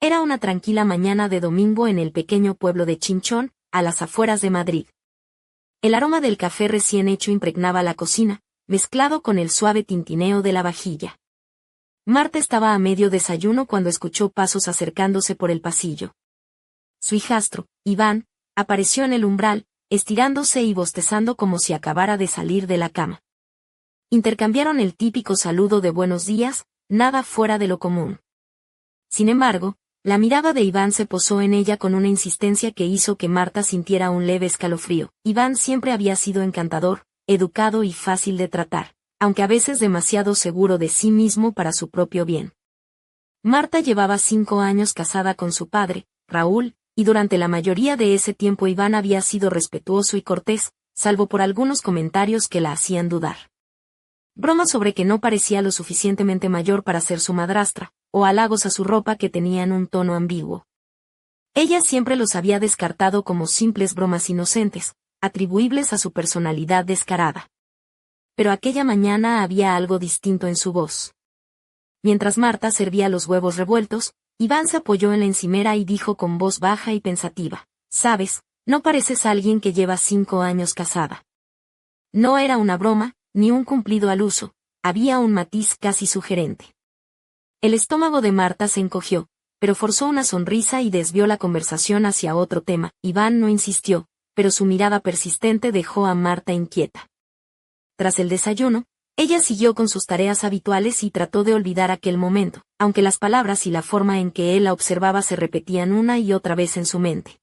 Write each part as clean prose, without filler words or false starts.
Era una tranquila mañana de domingo en el pequeño pueblo de Chinchón, a las afueras de Madrid. El aroma del café recién hecho impregnaba la cocina, mezclado con el suave tintineo de la vajilla. Marta estaba a medio desayuno cuando escuchó pasos acercándose por el pasillo. Su hijastro, Iván, apareció en el umbral, estirándose y bostezando como si acabara de salir de la cama. Intercambiaron el típico saludo de buenos días, nada fuera de lo común. Sin embargo, la mirada de Iván se posó en ella con una insistencia que hizo que Marta sintiera un leve escalofrío. Iván siempre había sido encantador, educado y fácil de tratar, aunque a veces demasiado seguro de sí mismo para su propio bien. Marta llevaba 5 años casada con su padre, Raúl, y durante la mayoría de ese tiempo Iván había sido respetuoso y cortés, salvo por algunos comentarios que la hacían dudar. Bromas sobre que no parecía lo suficientemente mayor para ser su madrastra, o halagos a su ropa que tenían un tono ambiguo. Ella siempre los había descartado como simples bromas inocentes, atribuibles a su personalidad descarada. Pero aquella mañana había algo distinto en su voz. Mientras Marta servía los huevos revueltos, Iván se apoyó en la encimera y dijo con voz baja y pensativa: «Sabes, no pareces alguien que lleva 5 años casada». No era una broma, ni un cumplido al uso, había un matiz casi sugerente. El estómago de Marta se encogió, pero forzó una sonrisa y desvió la conversación hacia otro tema. Iván no insistió, pero su mirada persistente dejó a Marta inquieta. Tras el desayuno, ella siguió con sus tareas habituales y trató de olvidar aquel momento, aunque las palabras y la forma en que él la observaba se repetían una y otra vez en su mente.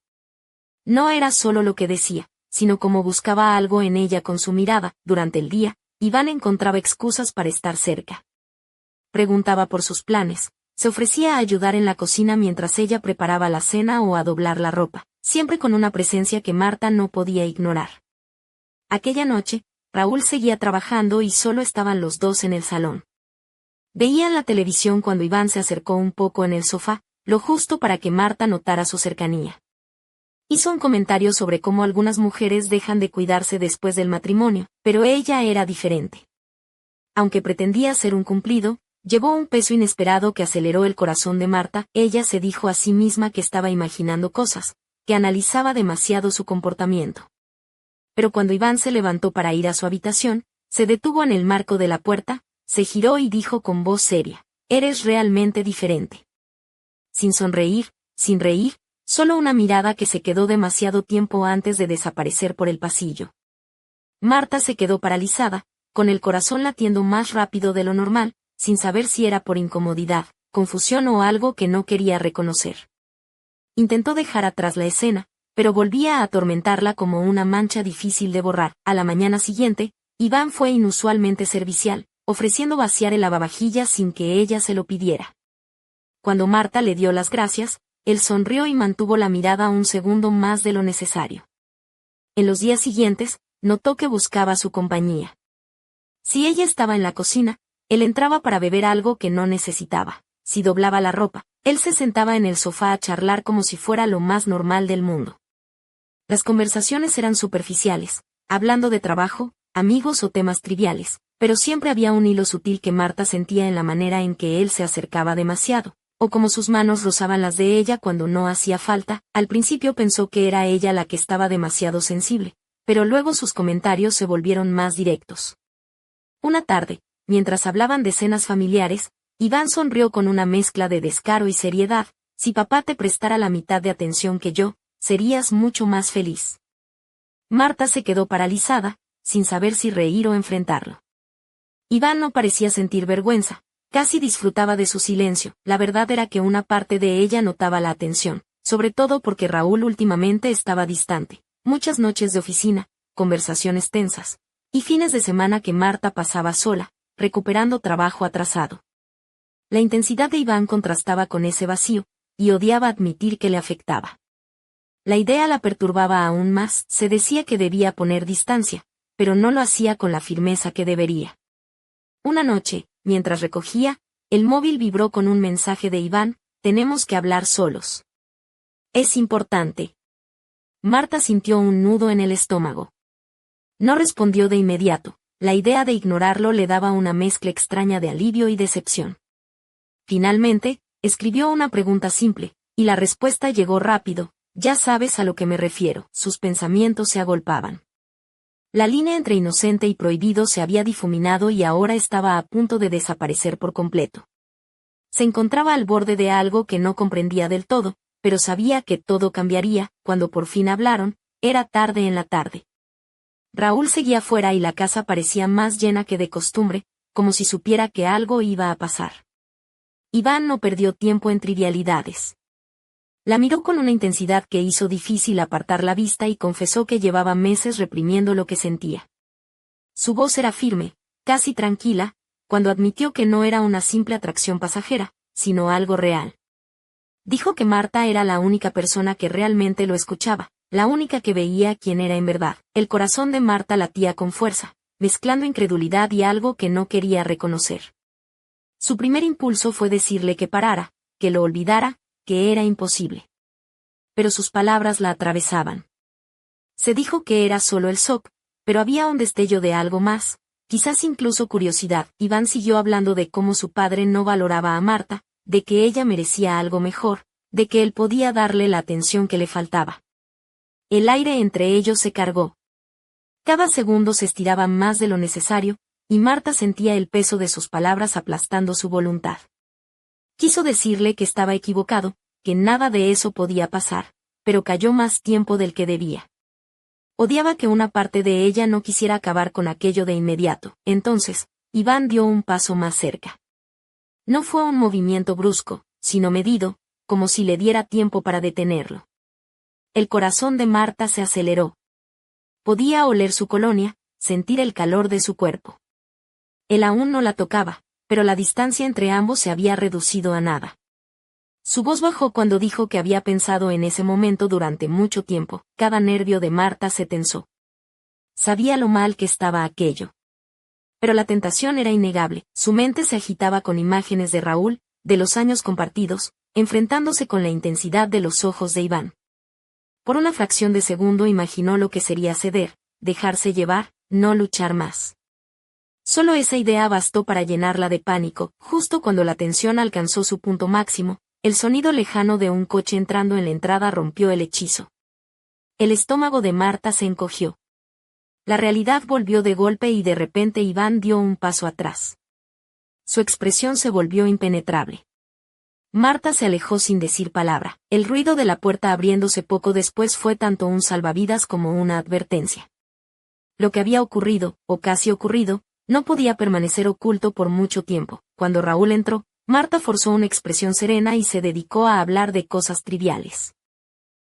No era solo lo que decía, sino cómo buscaba algo en ella con su mirada. Durante el día, Iván encontraba excusas para estar cerca. Preguntaba por sus planes, se ofrecía a ayudar en la cocina mientras ella preparaba la cena o a doblar la ropa, siempre con una presencia que Marta no podía ignorar. Aquella noche, Raúl seguía trabajando y solo estaban los dos en el salón. Veían la televisión cuando Iván se acercó un poco en el sofá, lo justo para que Marta notara su cercanía. Hizo un comentario sobre cómo algunas mujeres dejan de cuidarse después del matrimonio, pero ella era diferente. Aunque pretendía ser un cumplido, llevó un peso inesperado que aceleró el corazón de Marta. Ella se dijo a sí misma que estaba imaginando cosas, que analizaba demasiado su comportamiento. Pero cuando Iván se levantó para ir a su habitación, se detuvo en el marco de la puerta, se giró y dijo con voz seria: «Eres realmente diferente». Sin sonreír, sin reír, solo una mirada que se quedó demasiado tiempo antes de desaparecer por el pasillo. Marta se quedó paralizada, con el corazón latiendo más rápido de lo normal, sin saber si era por incomodidad, confusión o algo que no quería reconocer. Intentó dejar atrás la escena, pero volvía a atormentarla como una mancha difícil de borrar. A la mañana siguiente, Iván fue inusualmente servicial, ofreciendo vaciar el lavavajillas sin que ella se lo pidiera. Cuando Marta le dio las gracias, él sonrió y mantuvo la mirada un segundo más de lo necesario. En los días siguientes, notó que buscaba su compañía. Si ella estaba en la cocina, él entraba para beber algo que no necesitaba. Si doblaba la ropa, él se sentaba en el sofá a charlar como si fuera lo más normal del mundo. Las conversaciones eran superficiales, hablando de trabajo, amigos o temas triviales, pero siempre había un hilo sutil que Marta sentía en la manera en que él se acercaba demasiado, o como sus manos rozaban las de ella cuando no hacía falta. Al principio pensó que era ella la que estaba demasiado sensible, pero luego sus comentarios se volvieron más directos. Una tarde, mientras hablaban de cenas familiares, Iván sonrió con una mezcla de descaro y seriedad: «Si papá te prestara la mitad de atención que yo, serías mucho más feliz». Marta se quedó paralizada, sin saber si reír o enfrentarlo. Iván no parecía sentir vergüenza, casi disfrutaba de su silencio. La verdad era que una parte de ella notaba la atención, sobre todo porque Raúl últimamente estaba distante. Muchas noches de oficina, conversaciones tensas, y fines de semana que Marta pasaba sola, recuperando trabajo atrasado. La intensidad de Iván contrastaba con ese vacío, y odiaba admitir que le afectaba. La idea la perturbaba aún más. Se decía que debía poner distancia, pero no lo hacía con la firmeza que debería. Una noche, mientras recogía, el móvil vibró con un mensaje de Iván: «Tenemos que hablar solos». «Es importante». Marta sintió un nudo en el estómago. No respondió de inmediato. La idea de ignorarlo le daba una mezcla extraña de alivio y decepción. Finalmente, Escribió una pregunta simple, y la respuesta llegó rápido. Ya sabes a lo que me refiero. Sus pensamientos se agolpaban. La línea entre inocente y prohibido se había difuminado y ahora estaba a punto de desaparecer por completo. Se encontraba al borde de algo que no comprendía del todo, pero sabía que todo cambiaría. Cuando por fin hablaron, era tarde en la tarde. Raúl seguía fuera y la casa parecía más llena que de costumbre, como si supiera que algo iba a pasar. Iván no perdió tiempo en trivialidades. La miró con una intensidad que hizo difícil apartar la vista y confesó que llevaba meses reprimiendo lo que sentía. Su voz era firme, casi tranquila, cuando admitió que no era una simple atracción pasajera, sino algo real. Dijo que Marta era la única persona que realmente lo escuchaba, la única que veía quién era en verdad. El corazón de Marta latía con fuerza, mezclando incredulidad y algo que no quería reconocer. Su primer impulso fue decirle que parara, que lo olvidara, que era imposible. Pero sus palabras la atravesaban. Se dijo que era solo el shock, pero había un destello de algo más, quizás incluso curiosidad. Iván siguió hablando de cómo su padre no valoraba a Marta, de que ella merecía algo mejor, de que él podía darle la atención que le faltaba. El aire entre ellos se cargó. Cada segundo se estiraba más de lo necesario, y Marta sentía el peso de sus palabras aplastando su voluntad. Quiso decirle que estaba equivocado, que nada de eso podía pasar, pero cayó más tiempo del que debía. Odiaba que una parte de ella no quisiera acabar con aquello de inmediato. Entonces, Iván dio un paso más cerca. No fue un movimiento brusco, sino medido, como si le diera tiempo para detenerlo. El corazón de Marta se aceleró. Podía oler su colonia, sentir el calor de su cuerpo. Él aún no la tocaba, pero la distancia entre ambos se había reducido a nada. Su voz bajó cuando dijo que había pensado en ese momento durante mucho tiempo. Cada nervio de Marta se tensó. Sabía lo mal que estaba aquello. Pero la tentación era innegable. Su mente se agitaba con imágenes de Raúl, de los años compartidos, enfrentándose con la intensidad de los ojos de Iván. Por una fracción de segundo imaginó lo que sería ceder, dejarse llevar, no luchar más. Solo esa idea bastó para llenarla de pánico. Justo cuando la tensión alcanzó su punto máximo, el sonido lejano de un coche entrando en la entrada rompió el hechizo. El estómago de Marta se encogió. La realidad volvió de golpe y de repente Iván dio un paso atrás. Su expresión se volvió impenetrable. Marta se alejó sin decir palabra. El ruido de la puerta abriéndose poco después fue tanto un salvavidas como una advertencia. Lo que había ocurrido, o casi ocurrido, no podía permanecer oculto por mucho tiempo. Cuando Raúl entró, Marta forzó una expresión serena y se dedicó a hablar de cosas triviales.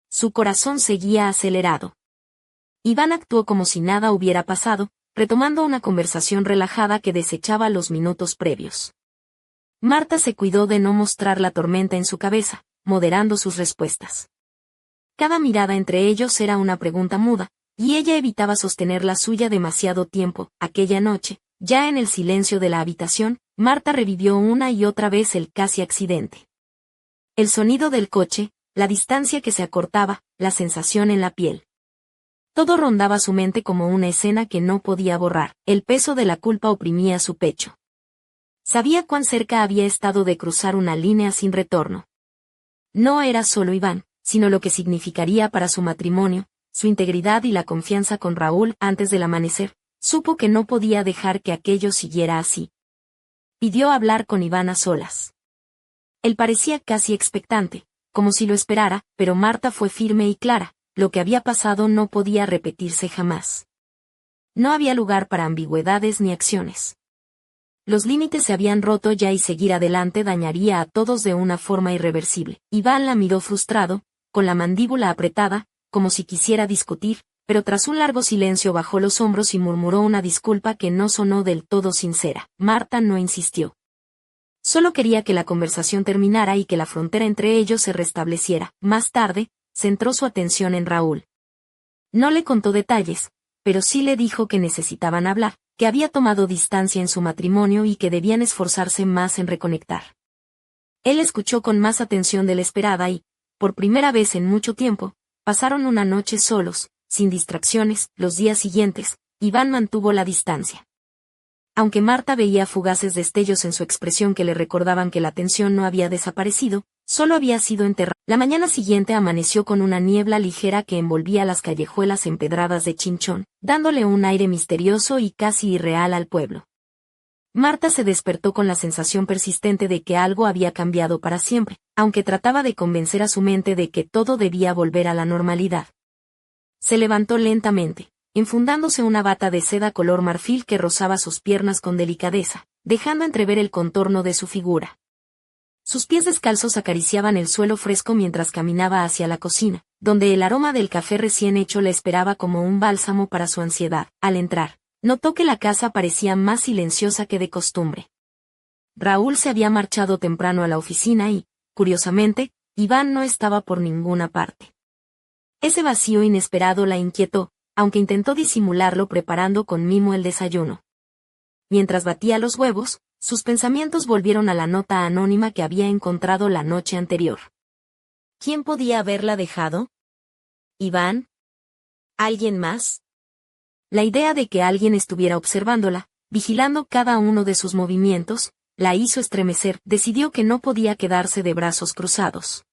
Su corazón seguía acelerado. Iván actuó como si nada hubiera pasado, retomando una conversación relajada que desechaba los minutos previos. Marta se cuidó de no mostrar la tormenta en su cabeza, moderando sus respuestas. Cada mirada entre ellos era una pregunta muda, y ella evitaba sostener la suya demasiado tiempo. Aquella noche, ya en el silencio de la habitación, Marta revivió una y otra vez el casi accidente. El sonido del coche, la distancia que se acortaba, la sensación en la piel. Todo rondaba su mente como una escena que no podía borrar. El peso de la culpa oprimía su pecho. Sabía cuán cerca había estado de cruzar una línea sin retorno. No era solo Iván, sino lo que significaría para su matrimonio, su integridad y la confianza con Raúl. Antes del amanecer, supo que no podía dejar que aquello siguiera así. Pidió hablar con Iván a solas. Él parecía casi expectante, como si lo esperara, pero Marta fue firme y clara. Lo que había pasado no podía repetirse jamás. No había lugar para ambigüedades ni acciones. Los límites se habían roto ya y seguir adelante dañaría a todos de una forma irreversible. Iván la miró frustrado, con la mandíbula apretada, como si quisiera discutir, pero tras un largo silencio bajó los hombros y murmuró una disculpa que no sonó del todo sincera. Marta no insistió. Solo quería que la conversación terminara y que la frontera entre ellos se restableciera. Más tarde, centró su atención en Raúl. No le contó detalles, pero sí le dijo que necesitaban hablar, que había tomado distancia en su matrimonio y que debían esforzarse más en reconectar. Él escuchó con más atención de la esperada y, por primera vez en mucho tiempo, pasaron una noche solos, sin distracciones. Los días siguientes, Iván mantuvo la distancia. Aunque Marta veía fugaces destellos en su expresión que le recordaban que la tensión no había desaparecido, solo había sido enterrada. La mañana siguiente amaneció con una niebla ligera que envolvía las callejuelas empedradas de Chinchón, dándole un aire misterioso y casi irreal al pueblo. Marta se despertó con la sensación persistente de que algo había cambiado para siempre, aunque trataba de convencer a su mente de que todo debía volver a la normalidad. Se levantó lentamente, enfundándose una bata de seda color marfil que rozaba sus piernas con delicadeza, dejando entrever el contorno de su figura. Sus pies descalzos acariciaban el suelo fresco mientras caminaba hacia la cocina, donde el aroma del café recién hecho le esperaba como un bálsamo para su ansiedad. Al entrar, notó que la casa parecía más silenciosa que de costumbre. Raúl se había marchado temprano a la oficina y, curiosamente, Iván no estaba por ninguna parte. Ese vacío inesperado la inquietó, aunque intentó disimularlo preparando con mimo el desayuno. Mientras batía los huevos, sus pensamientos volvieron a la nota anónima que había encontrado la noche anterior. ¿Quién podía haberla dejado? ¿Iván? ¿Alguien más? La idea de que alguien estuviera observándola, vigilando cada uno de sus movimientos, la hizo estremecer. Decidió que no podía quedarse de brazos cruzados.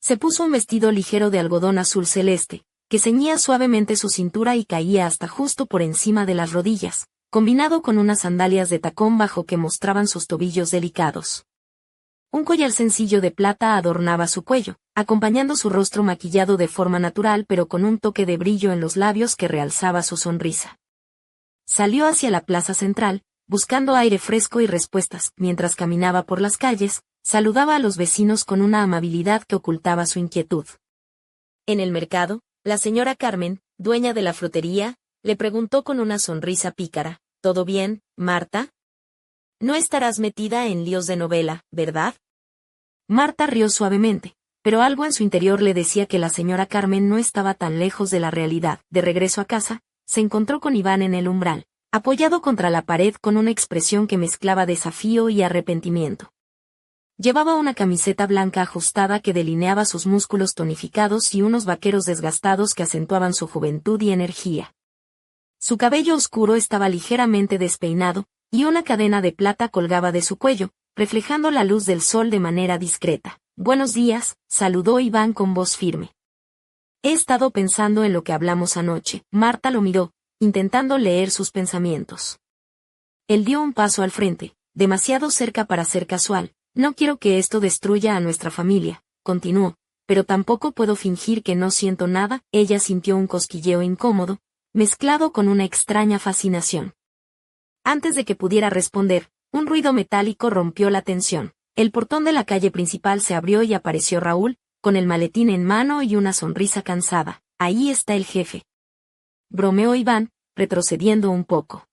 Se puso un vestido ligero de algodón azul celeste, que ceñía suavemente su cintura y caía hasta justo por encima de las rodillas, combinado con unas sandalias de tacón bajo que mostraban sus tobillos delicados. Un collar sencillo de plata adornaba su cuello, acompañando su rostro maquillado de forma natural pero con un toque de brillo en los labios que realzaba su sonrisa. Salió hacia la plaza central, buscando aire fresco y respuestas. Mientras caminaba por las calles, saludaba a los vecinos con una amabilidad que ocultaba su inquietud. En el mercado, la señora Carmen, dueña de la frutería, le preguntó con una sonrisa pícara: ¿Todo bien, Marta? No estarás metida en líos de novela, ¿verdad? Marta rió suavemente, pero algo en su interior le decía que la señora Carmen no estaba tan lejos de la realidad. De regreso a casa, se encontró con Iván en el umbral, apoyado contra la pared con una expresión que mezclaba desafío y arrepentimiento. Llevaba una camiseta blanca ajustada que delineaba sus músculos tonificados y unos vaqueros desgastados que acentuaban su juventud y energía. Su cabello oscuro estaba ligeramente despeinado, y una cadena de plata colgaba de su cuello, reflejando la luz del sol de manera discreta. «Buenos días», saludó Iván con voz firme. «He estado pensando en lo que hablamos anoche». Marta lo miró, intentando leer sus pensamientos. Él dio un paso al frente, demasiado cerca para ser casual. «No quiero que esto destruya a nuestra familia», continuó, «pero tampoco puedo fingir que no siento nada». Ella sintió un cosquilleo incómodo, mezclado con una extraña fascinación. Antes de que pudiera responder, un ruido metálico rompió la tensión. El portón de la calle principal se abrió y apareció Raúl, con el maletín en mano y una sonrisa cansada. «Ahí está el jefe», bromeó Iván, retrocediendo un poco.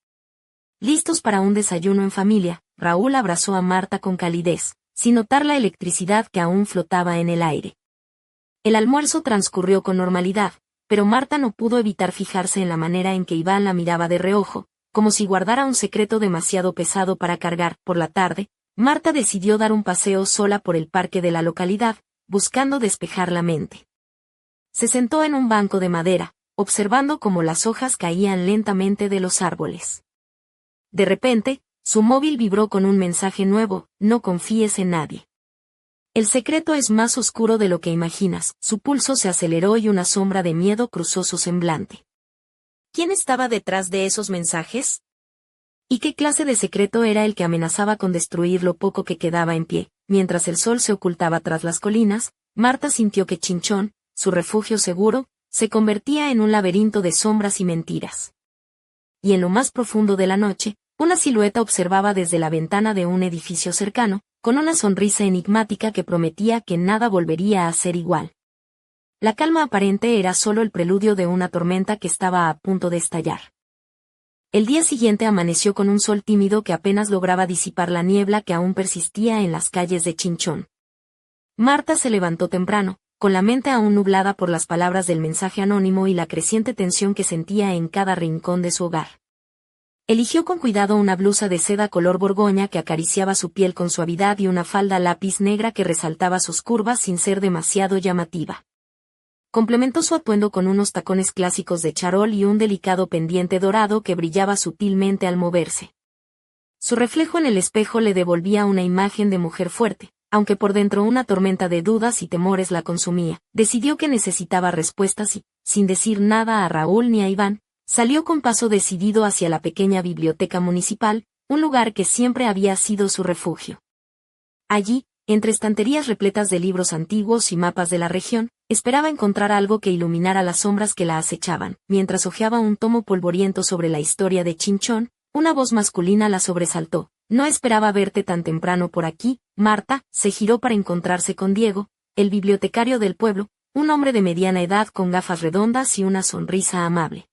Listos para un desayuno en familia, Raúl abrazó a Marta con calidez, sin notar la electricidad que aún flotaba en el aire. El almuerzo transcurrió con normalidad, pero Marta no pudo evitar fijarse en la manera en que Iván la miraba de reojo, como si guardara un secreto demasiado pesado para cargar. Por la tarde, Marta decidió dar un paseo sola por el parque de la localidad, buscando despejar la mente. Se sentó en un banco de madera, observando cómo las hojas caían lentamente de los árboles. De repente, su móvil vibró con un mensaje nuevo: «No confíes en nadie. El secreto es más oscuro de lo que imaginas». Su pulso se aceleró y una sombra de miedo cruzó su semblante. ¿Quién estaba detrás de esos mensajes? ¿Y qué clase de secreto era el que amenazaba con destruir lo poco que quedaba en pie? Mientras el sol se ocultaba tras las colinas, Marta sintió que Chinchón, su refugio seguro, se convertía en un laberinto de sombras y mentiras. Y en lo más profundo de la noche, una silueta observaba desde la ventana de un edificio cercano, con una sonrisa enigmática que prometía que nada volvería a ser igual. La calma aparente era solo el preludio de una tormenta que estaba a punto de estallar. El día siguiente amaneció con un sol tímido que apenas lograba disipar la niebla que aún persistía en las calles de Chinchón. Marta se levantó temprano, con la mente aún nublada por las palabras del mensaje anónimo y la creciente tensión que sentía en cada rincón de su hogar. Eligió con cuidado una blusa de seda color borgoña que acariciaba su piel con suavidad y una falda lápiz negra que resaltaba sus curvas sin ser demasiado llamativa. Complementó su atuendo con unos tacones clásicos de charol y un delicado pendiente dorado que brillaba sutilmente al moverse. Su reflejo en el espejo le devolvía una imagen de mujer fuerte, aunque por dentro una tormenta de dudas y temores la consumía. Decidió que necesitaba respuestas y, sin decir nada a Raúl ni a Iván, salió con paso decidido hacia la pequeña biblioteca municipal, un lugar que siempre había sido su refugio. Allí, entre estanterías repletas de libros antiguos y mapas de la región, esperaba encontrar algo que iluminara las sombras que la acechaban. Mientras hojeaba un tomo polvoriento sobre la historia de Chinchón, una voz masculina la sobresaltó. «No esperaba verte tan temprano por aquí, Marta». Se giró para encontrarse con Diego, el bibliotecario del pueblo, un hombre de mediana edad con gafas redondas y una sonrisa amable.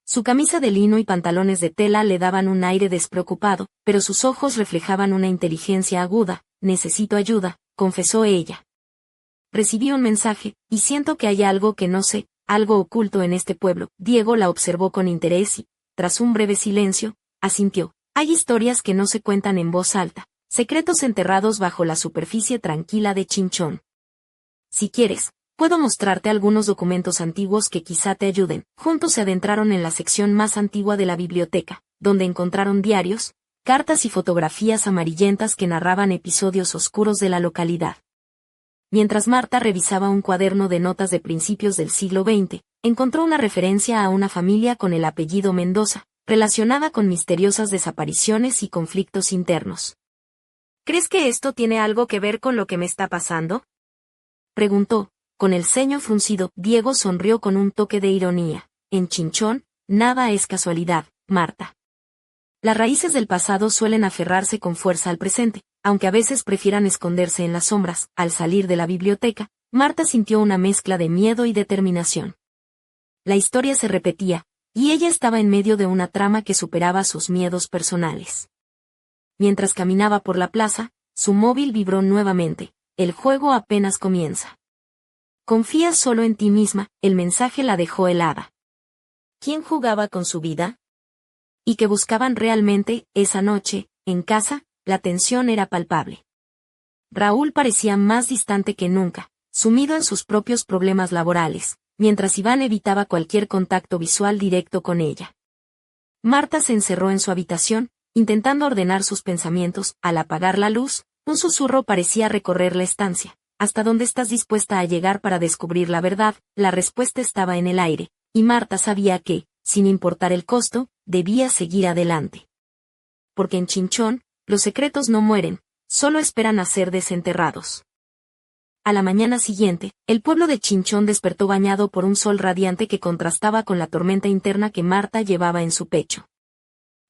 Su camisa de lino y pantalones de tela le daban un aire despreocupado, pero sus ojos reflejaban una inteligencia aguda. «Necesito ayuda», confesó ella. «Recibí un mensaje, y siento que hay algo que no sé, algo oculto en este pueblo». Diego la observó con interés y, tras un breve silencio, asintió. «Hay historias que no se cuentan en voz alta, secretos enterrados bajo la superficie tranquila de Chinchón. Si quieres, puedo mostrarte algunos documentos antiguos que quizá te ayuden». Juntos se adentraron en la sección más antigua de la biblioteca, donde encontraron diarios, cartas y fotografías amarillentas que narraban episodios oscuros de la localidad. Mientras Marta revisaba un cuaderno de notas de principios del siglo XX, encontró una referencia a una familia con el apellido Mendoza, relacionada con misteriosas desapariciones y conflictos internos. «¿Crees que esto tiene algo que ver con lo que me está pasando?», preguntó, con el ceño fruncido. Diego sonrió con un toque de ironía. «En Chinchón, nada es casualidad, Marta. Las raíces del pasado suelen aferrarse con fuerza al presente, aunque a veces prefieran esconderse en las sombras». Al salir de la biblioteca, Marta sintió una mezcla de miedo y determinación. La historia se repetía, y ella estaba en medio de una trama que superaba sus miedos personales. Mientras caminaba por la plaza, su móvil vibró nuevamente. «El juego apenas comienza. Confía solo en ti misma», el mensaje la dejó helada. ¿Quién jugaba con su vida? ¿Y qué buscaban realmente? Esa noche, en casa, la tensión era palpable. Raúl parecía más distante que nunca, sumido en sus propios problemas laborales, mientras Iván evitaba cualquier contacto visual directo con ella. Marta se encerró en su habitación, intentando ordenar sus pensamientos. Al apagar la luz, un susurro parecía recorrer la estancia. «¿Hasta dónde estás dispuesta a llegar para descubrir la verdad?». La respuesta estaba en el aire, y Marta sabía que, sin importar el costo, debía seguir adelante. Porque en Chinchón, los secretos no mueren, solo esperan a ser desenterrados. A la mañana siguiente, el pueblo de Chinchón despertó bañado por un sol radiante que contrastaba con la tormenta interna que Marta llevaba en su pecho.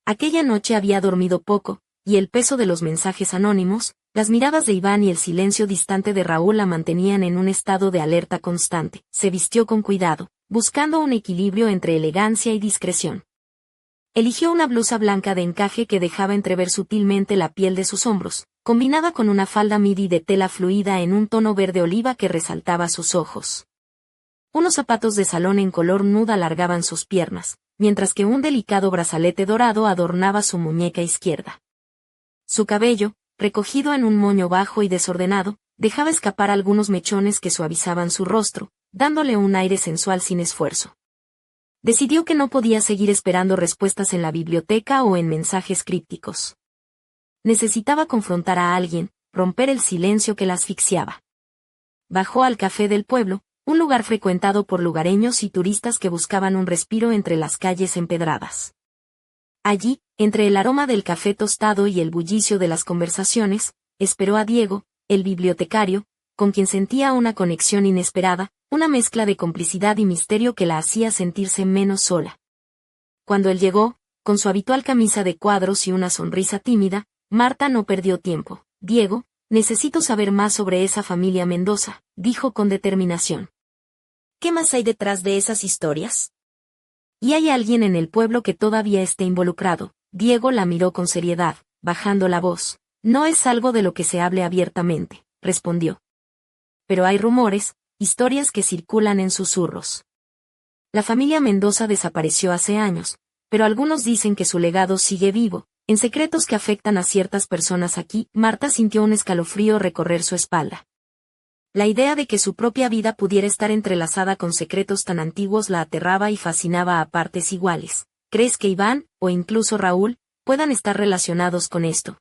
Aquella noche había dormido poco, y el peso de los mensajes anónimos, las miradas de Iván y el silencio distante de Raúl la mantenían en un estado de alerta constante. Se vistió con cuidado, buscando un equilibrio entre elegancia y discreción. Eligió una blusa blanca de encaje que dejaba entrever sutilmente la piel de sus hombros, combinada con una falda midi de tela fluida en un tono verde oliva que resaltaba sus ojos. Unos zapatos de salón en color nude alargaban sus piernas, mientras que un delicado brazalete dorado adornaba su muñeca izquierda. Su cabello, recogido en un moño bajo y desordenado, dejaba escapar algunos mechones que suavizaban su rostro, dándole un aire sensual sin esfuerzo. Decidió que no podía seguir esperando respuestas en la biblioteca o en mensajes crípticos. Necesitaba confrontar a alguien, romper el silencio que la asfixiaba. Bajó al café del pueblo, un lugar frecuentado por lugareños y turistas que buscaban un respiro entre las calles empedradas. Allí, entre el aroma del café tostado y el bullicio de las conversaciones, esperó a Diego, el bibliotecario, con quien sentía una conexión inesperada, una mezcla de complicidad y misterio que la hacía sentirse menos sola. Cuando él llegó, con su habitual camisa de cuadros y una sonrisa tímida, Marta no perdió tiempo. «Diego, necesito saber más sobre esa familia Mendoza», dijo con determinación. «¿Qué más hay detrás de esas historias? ¿Y hay alguien en el pueblo que todavía esté involucrado?». Diego la miró con seriedad, bajando la voz. «No es algo de lo que se hable abiertamente», respondió. «Pero hay rumores, historias que circulan en susurros. La familia Mendoza desapareció hace años, pero algunos dicen que su legado sigue vivo, en secretos que afectan a ciertas personas aquí». Marta sintió un escalofrío recorrer su espalda. La idea de que su propia vida pudiera estar entrelazada con secretos tan antiguos la aterraba y fascinaba a partes iguales. «¿Crees que Iván, o incluso Raúl, puedan estar relacionados con esto.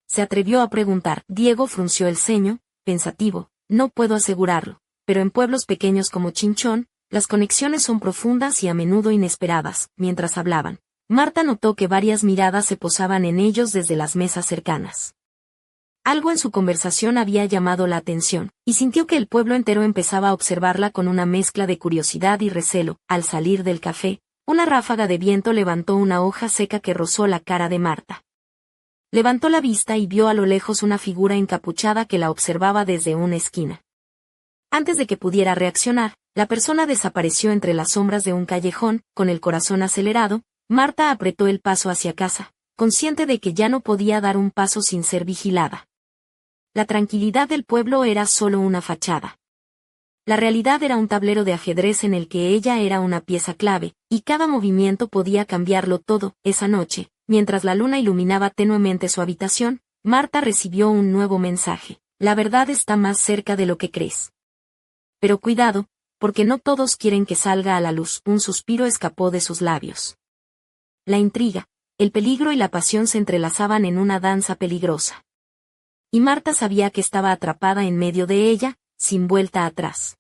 Se atrevió a preguntar. Diego frunció el ceño, pensativo. No puedo asegurarlo, pero en pueblos pequeños como Chinchón, las conexiones son profundas y a menudo inesperadas. Mientras hablaban, Marta notó que varias miradas se posaban en ellos desde las mesas cercanas. Algo en su conversación había llamado la atención, y sintió que el pueblo entero empezaba a observarla con una mezcla de curiosidad y recelo. Al salir del café, una ráfaga de viento levantó una hoja seca que rozó la cara de Marta. Levantó la vista y vio a lo lejos una figura encapuchada que la observaba desde una esquina. Antes de que pudiera reaccionar, la persona desapareció entre las sombras de un callejón. Con el corazón acelerado, Marta apretó el paso hacia casa, consciente de que ya no podía dar un paso sin ser vigilada. La tranquilidad del pueblo era solo una fachada. La realidad era un tablero de ajedrez en el que ella era una pieza clave, y cada movimiento podía cambiarlo todo. Esa noche, mientras la luna iluminaba tenuemente su habitación, Marta recibió un nuevo mensaje. La verdad está más cerca de lo que crees. Pero cuidado, porque no todos quieren que salga a la luz. Un suspiro escapó de sus labios. La intriga, el peligro y la pasión se entrelazaban en una danza peligrosa. Y Marta sabía que estaba atrapada en medio de ella, sin vuelta atrás.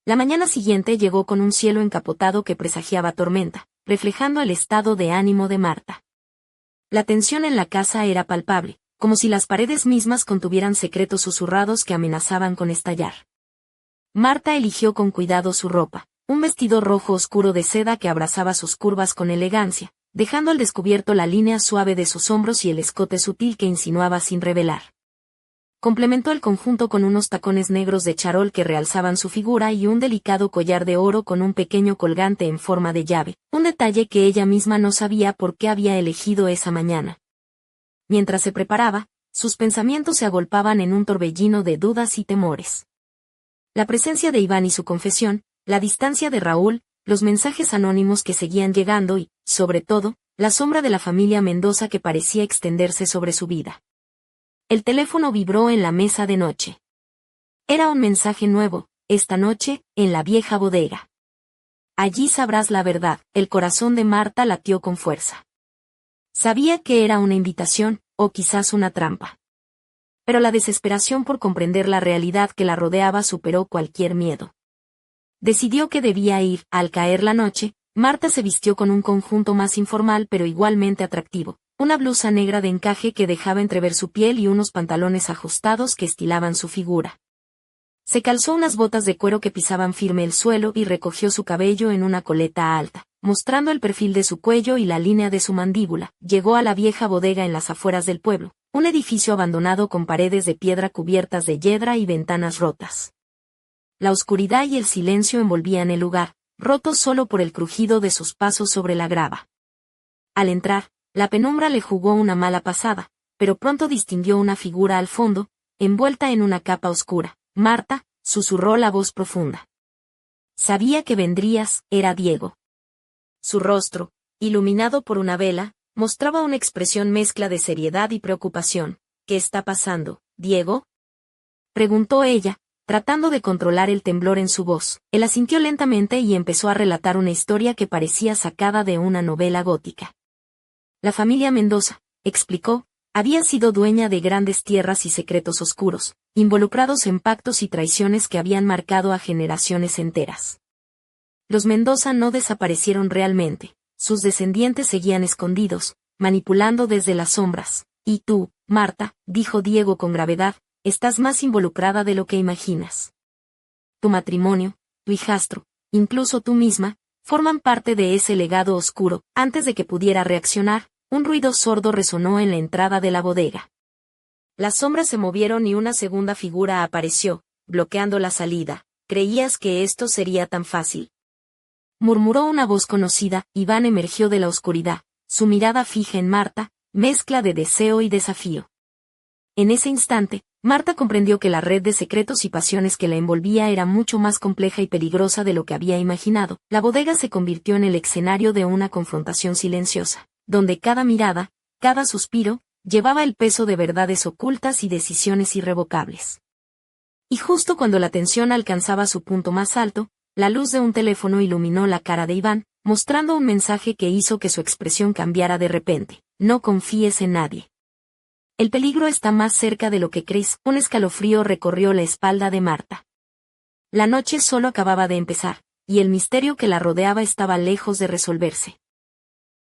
La mañana siguiente llegó con un cielo encapotado que presagiaba tormenta, reflejando el estado de ánimo de Marta. La tensión en la casa era palpable, como si las paredes mismas contuvieran secretos susurrados que amenazaban con estallar. Marta eligió con cuidado su ropa, un vestido rojo oscuro de seda que abrazaba sus curvas con elegancia, dejando al descubierto la línea suave de sus hombros y el escote sutil que insinuaba sin revelar. Complementó el conjunto con unos tacones negros de charol que realzaban su figura y un delicado collar de oro con un pequeño colgante en forma de llave, un detalle que ella misma no sabía por qué había elegido esa mañana. Mientras se preparaba, sus pensamientos se agolpaban en un torbellino de dudas y temores. La presencia de Iván y su confesión, la distancia de Raúl, los mensajes anónimos que seguían llegando y, sobre todo, la sombra de la familia Mendoza que parecía extenderse sobre su vida. El teléfono vibró en la mesa de noche. Era un mensaje nuevo. Esta noche, en la vieja bodega. Allí sabrás la verdad. El corazón de Marta latió con fuerza. Sabía que era una invitación, o quizás una trampa. Pero la desesperación por comprender la realidad que la rodeaba superó cualquier miedo. Decidió que debía ir. Al caer la noche, Marta se vistió con un conjunto más informal pero igualmente atractivo, una blusa negra de encaje que dejaba entrever su piel y unos pantalones ajustados que estilaban su figura. Se calzó unas botas de cuero que pisaban firme el suelo y recogió su cabello en una coleta alta, mostrando el perfil de su cuello y la línea de su mandíbula. Llegó a la vieja bodega en las afueras del pueblo, un edificio abandonado con paredes de piedra cubiertas de yedra y ventanas rotas. La oscuridad y el silencio envolvían el lugar, roto solo por el crujido de sus pasos sobre la grava. Al entrar, la penumbra le jugó una mala pasada, pero pronto distinguió una figura al fondo, envuelta en una capa oscura. Marta, susurró la voz profunda. Sabía que vendrías, era Diego. Su rostro, iluminado por una vela, mostraba una expresión mezcla de seriedad y preocupación. ¿Qué está pasando, Diego?, preguntó ella, tratando de controlar el temblor en su voz. Él asintió lentamente y empezó a relatar una historia que parecía sacada de una novela gótica. La familia Mendoza, explicó, había sido dueña de grandes tierras y secretos oscuros, involucrados en pactos y traiciones que habían marcado a generaciones enteras. Los Mendoza no desaparecieron realmente, sus descendientes seguían escondidos, manipulando desde las sombras. Y tú, Marta, dijo Diego con gravedad, estás más involucrada de lo que imaginas. Tu matrimonio, tu hijastro, incluso tú misma, forman parte de ese legado oscuro. Antes de que pudiera reaccionar, un ruido sordo resonó en la entrada de la bodega. Las sombras se movieron y una segunda figura apareció, bloqueando la salida. ¿Creías que esto sería tan fácil?, murmuró una voz conocida. Iván emergió de la oscuridad, su mirada fija en Marta, mezcla de deseo y desafío. En ese instante, Marta comprendió que la red de secretos y pasiones que la envolvía era mucho más compleja y peligrosa de lo que había imaginado. La bodega se convirtió en el escenario de una confrontación silenciosa, donde cada mirada, cada suspiro, llevaba el peso de verdades ocultas y decisiones irrevocables. Y justo cuando la tensión alcanzaba su punto más alto, La luz de un teléfono iluminó la cara de Iván, mostrando un mensaje que hizo que su expresión cambiara de repente. No confíes en nadie. El peligro está más cerca de lo que crees. Un escalofrío recorrió la espalda de Marta. La noche solo acababa de empezar, y el misterio que la rodeaba estaba lejos de resolverse.